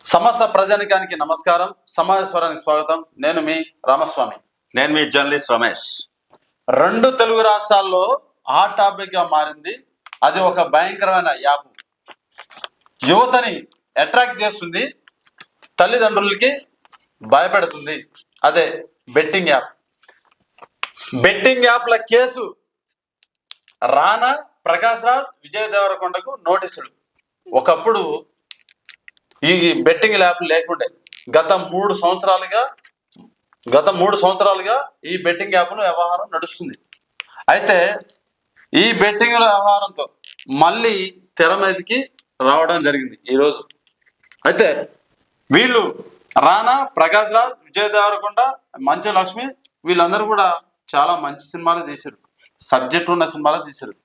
సమస్త ప్రజానికానికి నమస్కారం. సమాజస్వరానికి స్వాగతం. నేను మీ రామస్వామి. నేను మీ జర్నలిస్ట్ రమేష్. రెండు తెలుగు రాష్ట్రాల్లో హాట్ టాపిక్ గా మారింది. అది ఒక భయంకరమైన యాప్. యువతని అట్రాక్ట్ చేస్తుంది, తల్లిదండ్రులకి భయపెడుతుంది. అదే బెట్టింగ్ యాప్. బెట్టింగ్ యాప్ల కేసు రానా, ప్రకాష్ రాజ్, విజయ్ దేవరకొండకు నోటీసులు. ఒకప్పుడు ఈ బెట్టింగ్ యాప్ లేకుండే గత మూడు సంవత్సరాలుగా ఈ బెట్టింగ్ యాప్ల వ్యవహారం నడుస్తుంది. అయితే ఈ బెట్టింగ్ వ్యవహారంతో మళ్ళీ తెర మీదకి రావడం జరిగింది ఈరోజు. అయితే వీళ్ళు రానా, ప్రకాష్ రాజ్, విజయ్ దేవరకొండ, మంచు లక్ష్మి వీళ్ళందరూ కూడా చాలా మంచి సినిమాలు తీశారు, సబ్జెక్ట్ ఉన్న సినిమాలు తీశారు.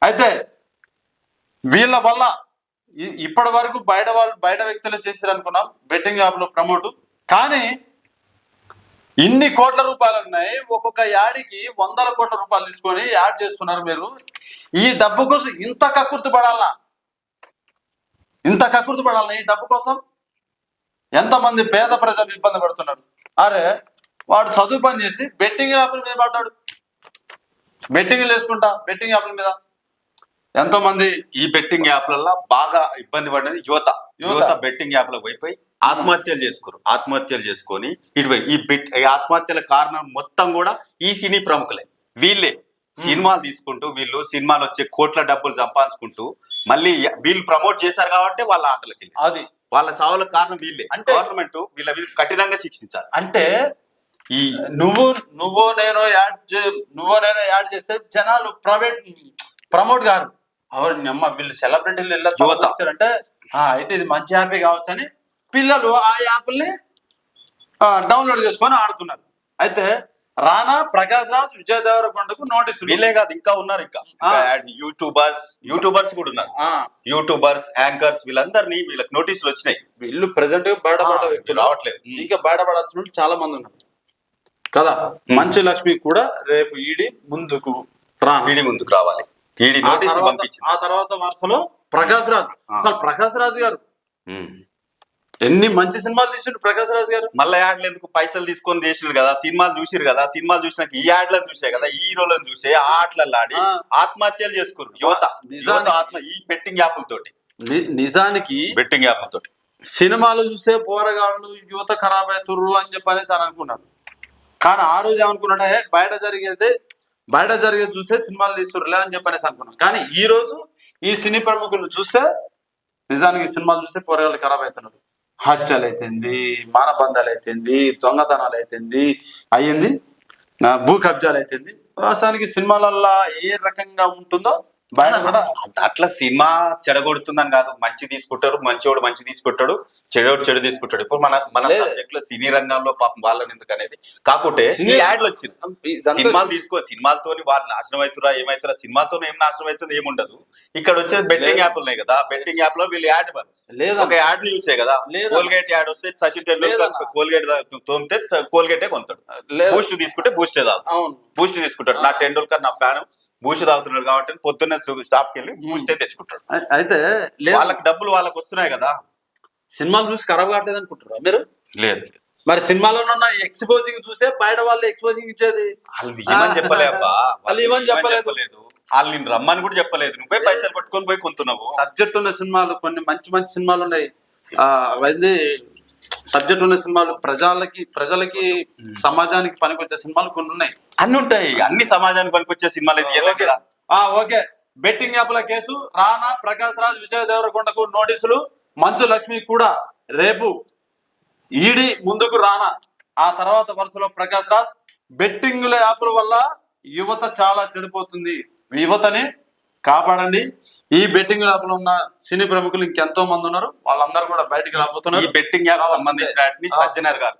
అయితే వీళ్ళ వల్ల ఇప్పటి వరకు బయట వ్యక్తులు చేశారు అనుకున్నాం బెట్టింగ్ యాప్లో ప్రమోట్. కానీ ఇన్ని కోట్ల రూపాయలు ఉన్నాయి, ఒక్కొక్క యాడికి 100 కోట్ల రూపాయలు తీసుకొని యాడ్ చేస్తున్నారు. మీరు ఈ డబ్బు కోసం ఇంత కకృతి పడాలనా? ఈ డబ్బు కోసం ఎంతమంది పేద ప్రజలు ఇబ్బంది పడుతున్నారు. అరే వాడు చదువు పని చేసి బెట్టింగ్ యాప్ల మీద పడ్డాడు, బెట్టింగ్లు వేసుకుంటా బెట్టింగ్ యాప్ల మీద. ఎంతో మంది ఈ బెట్టింగ్ యాప్లలో బాగా ఇబ్బంది పడినది యువత బెట్టింగ్ యాప్లకు పోయిపోయి ఆత్మహత్యలు చేసుకొని ఈ ఆత్మహత్యల కారణం మొత్తం కూడా ఈ సినీ ప్రముఖులే. వీళ్ళే సినిమాలు తీసుకుంటూ వీళ్ళు సినిమాలు వచ్చే కోట్ల డబ్బులు సంపాదించుకుంటూ మళ్ళీ వీళ్ళు ప్రమోట్ చేశారు కాబట్టి వాళ్ళ ఆటలకి అది వాళ్ళ చావులకు కారణం వీళ్ళే. అంటే గవర్నమెంట్ వీళ్ళ కఠినంగా శిక్షించాలి. అంటే ఈ నువ్వో నేను యాడ్ చేస్తే జనాలు ప్రమోట్ గారు అమ్మ వీళ్ళు సెలబ్రిటీలు వచ్చారంటే అయితే ఇది మంచి యాపే కావచ్చు అని పిల్లలు ఆ యాప్ని డౌన్లోడ్ చేసుకొని ఆడుతున్నారు. అయితే రానా, ప్రకాష్ రాజ్, విజయ్ దేవరకొండకు నోటీసులు. వీళ్ళే కాదు ఇంకా ఉన్నారు, ఇంకా యూట్యూబర్స్ కూడా ఉన్నారు. యూట్యూబర్స్, యాంకర్స్ వీళ్ళకి నోటీసులు వచ్చినాయి. వీళ్ళు ప్రెసెంట్ బయటపడ్డ వ్యక్తులు రావట్లేదు, ఇంకా బయటపడాల్సిన చాలా మంది ఉన్నారు కదా. మంచు లక్ష్మి కూడా రేపు ఈడీ ముందుకు రావాలి. ఆ తర్వాత వరుసలో ప్రకాష్ రాజ్. అసలు ప్రకాష్ రాజ్ గారు ఎన్ని మంచి సినిమాలు తీసిండు ప్రకాష్ రాజ్ గారు. మళ్ళీ యాడ్లు ఎందుకు పైసలు తీసుకొని చేసిరు కదా, సినిమాలు చూసినాక ఈ యాడ్లను చూసే కదా, ఈ హీరోలను చూసే ఆటలలో ఆడి ఆత్మహత్యలు చేసుకోరు యువత. ఈ బెట్టింగ్ యాప్లతోటి నిజానికి బెట్టింగ్ యాప్లతోటి సినిమాలు చూసే పోరగాళ్ళు యువత ఖరాబ్ అవుతుర్రు అని చెప్పనేసి అని అనుకున్నారు. కానీ ఆ రోజు ఏమనుకున్నాడే బయట జరిగేది చూసే సినిమాలు తీస్తుర్రులే అని చెప్పనేసి అనుకున్నాం. కానీ ఈ రోజు ఈ సినీ ప్రముఖులు చూస్తే నిజానికి సినిమాలు చూస్తే పోరగాళ్ళు ఖరాబ్ అవుతున్నారు. హత్యలు అయితేంది, మానబంధాలు అయితేంది, దొంగతనాలు అయితేంది, అయ్యింది భూ కబ్జాలు అయితేంది. వాస్తవానికి సినిమాలల్లో ఏ రకంగా ఉంటుందో బయట కూడా అట్లా సినిమా చెడగొడుతుందని కాదు. మంచి తీసుకుంటారు, మంచివాడు మంచి తీసుకుంటాడు, చెడు తీసుకుంటాడు. ఇప్పుడు మన సబ్జెక్ట్ లో సినీ రంగంలో పాపం వాళ్ళని ఎందుకు అనేది కాకుంటే యాడ్లు వచ్చింది. సినిమాలతో వాళ్ళు నాశనం అవుతురా ఏమవుతురా, సినిమాతో ఏం నాశనం అవుతుంది ఏముండదు. ఇక్కడ వచ్చేది బెట్టింగ్ యాప్ ఉన్నాయి కదా, బెట్టింగ్ యాప్ లో వీళ్ళు యాడ్ ఒక యాడ్ ని చూసే కదా. కోల్గేట్ యాడ్ వస్తే సచిన్ టెండూల్కర్ కోల్గేట్ తోమితే కోల్గేటే కొంటాడు, బూస్ట్ తీసుకుంటే బూస్టే బూస్ట్ తీసుకుంటాడు. నా టెండూల్కర్ నా ఫ్యాన్, బూస్ట్ తాగుతున్నాడు కాబట్టి పొద్దున్న స్టాప్కి వెళ్ళి బూస్టే తెచ్చుకుంటాడు. అయితే వాళ్ళకి డబ్బులు వాళ్ళకి వస్తున్నాయి కదా. సినిమాలు చూసి ఖరాబ్ కావట్లేదు అనుకుంటారా మీరు? లేదు. మరి సినిమాలో ఉన్న ఎక్స్పోజింగ్ చూసే బయట వాళ్ళు ఎక్స్పోజింగ్ ఇచ్చేది. వాళ్ళు ఏమని చెప్పలేబ్బా, చెప్పలేదు. వాళ్ళు నేను రమ్మని కూడా చెప్పలేదు. నువ్వే పైసలు పట్టుకొని పోయి కొంటున్నావు. సబ్జెక్ట్ ఉన్న సినిమాలు కొన్ని మంచి సినిమాలు ఉన్నాయి. అవన్నీ సబ్జెక్ట్ ఉన్న సినిమాలు ప్రజలకి సమాజానికి పనికొచ్చే సినిమాలు కొన్ని ఉన్నాయి. అన్ని ఉంటాయి, అన్ని సమాజానికి పనికొచ్చే సినిమాలు. ఓకే. బెట్టింగ్ యాప్ల కేసు రానా, ప్రకాష్ రాజ్, విజయ్ దేవరకొండకు నోటీసులు. మంచు లక్ష్మి కూడా రేపు ఈడీ ముందుకు రానా. ఆ తర్వాత వరుసలో ప్రకాష్ రాజ్. బెట్టింగ్ యాప్ల వల్ల యువత చాలా చెడిపోతుంది, యువతని కాపాడండి. ఈ బెట్టింగ్ యాప్ లో ఉన్న సినీ ప్రముఖులు ఇంకెంతో మంది ఉన్నారు, వాళ్ళందరూ కూడా బయటికి రాబోతున్నారు. ఈ బెట్టింగ్ యాప్ సంబంధించిన సజ్జనర్ గారు